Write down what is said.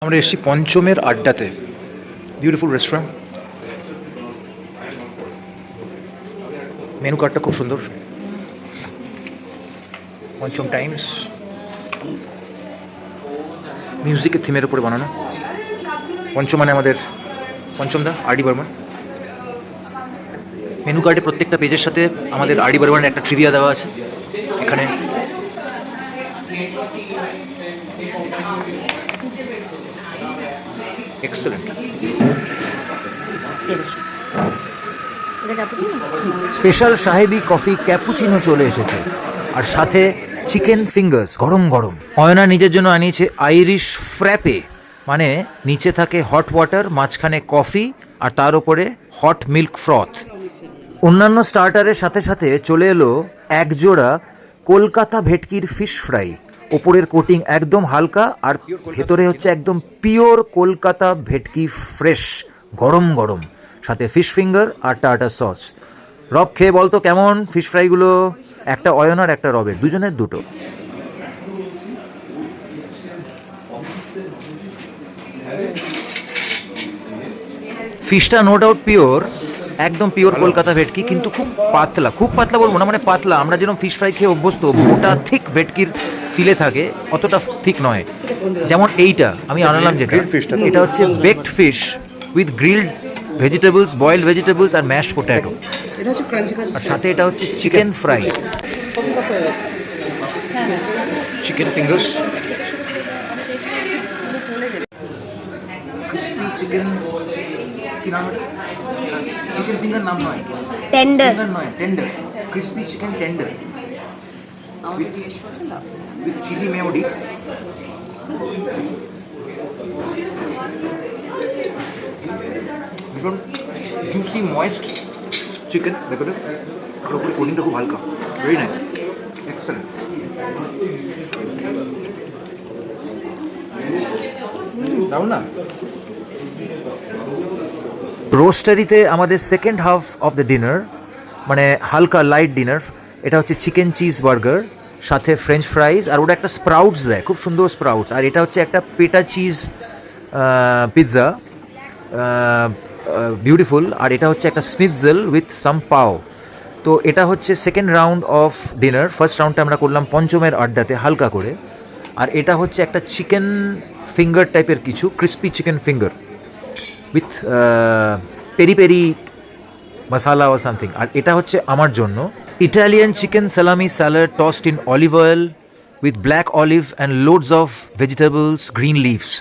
আমরা এসেছি পঞ্চমের আড্ডাতে, beautiful restaurant. Menu কার্ডটা খুব সুন্দর। পঞ্চম টাইমস, মিউজিকের থিমের উপরে বানানো। পঞ্চম মানে আমাদের পঞ্চমদা আর ডি বর্মন। মেনু কার্ডে প্রত্যেকটা পেজের সাথে আমাদের আর ডি বর্মনের একটা ট্রিভিয়া দেওয়া আছে। এখানে এক্সেলেন্ট স্পেশাল সাহেবি কফি ক্যাপুচিনো চলে এসেছে, আর সাথে চিকেন ফিঙ্গার্স গরম গরম। অয়না নিজের জন্য আনিয়েছে আইরিশ ফ্র্যাপে, মানে নিচে থাকে হট ওয়াটার, মাঝখানে কফি, আর তার উপরে হট মিল্ক ফ্রথ। অন্যান্য স্টার্টারের সাথে সাথে চলে এলো এক জোড়া কলকাতা ভেটকির ফিশ ফ্রাই। ওপরের কোটিং একদম হালকা, আর ভেতরে হচ্ছে একদম পিওর কলকাতা ভেটকি, ফ্রেশ গরম গরম, সাথে ফিশ ফিঙ্গার আর টার্টার সস। রব খেয়ে বলতো কেমন ফিশ ফ্রাইগুলো? একটা অয়নার একটা রবের, দুজনের দুটো। ফিশটা নো ডাউট পিওর, একদম পিওর কলকাতা ভেটকি, কিন্তু খুব পাতলা। খুব পাতলা বলবো না, মানে পাতলা। আমরা যেরকম ফিশ ফ্রাই খেয়ে অভ্যস্ত, মোটা থিক ভেটকির ফিলে থাকে, অতটা ঠিক নয়। যেমন এইটা আমি আনালাম, যেটা এটা হচ্ছে baked fish with grilled vegetables, boiled vegetables আর ম্যাশড পোট্যাটো। আর সাথে এটা হচ্ছে chicken fry, chicken fingers, crispy chicken. কি নাম? চিকেন ফিঙ্গার নাম নয়, টেন্ডার নয়, tender, crispy chicken tender with chili mayo dip. ভীষণ জুসি ময়েস্ট চিকেন ভেতরে, আর উপরে কোটিংটা খুব হালকা, ভেরি নাইস, এক্সেলেন্ট। দারুণ না? রোস্টারিতে আমাদের second half of the dinner, মানে হালকা লাইট ডিনার। এটা হচ্ছে চিকেন চিজ বার্গার, সাথে ফ্রেঞ্চ ফ্রাইজ, আর ওটা একটা স্প্রাউটস দেয়, খুব সুন্দর স্প্রাউটস। আর এটা হচ্ছে একটা পেটা চিজ পিৎজা, বিউটিফুল। আর এটা হচ্ছে একটা স্নিটজেল উইথ সাম পাও। তো এটা হচ্ছে second round of dinner. First রাউন্ডটা আমরা করলাম পঞ্চমের আড্ডাতে হালকা করে। আর এটা হচ্ছে একটা চিকেন ফিঙ্গার টাইপের কিছু, crispy chicken finger with peri peri masala or something. আর এটা হচ্ছে আমার জন্য Italian chicken salami salad tossed in olive oil with black olive and loads of vegetables, green leaves.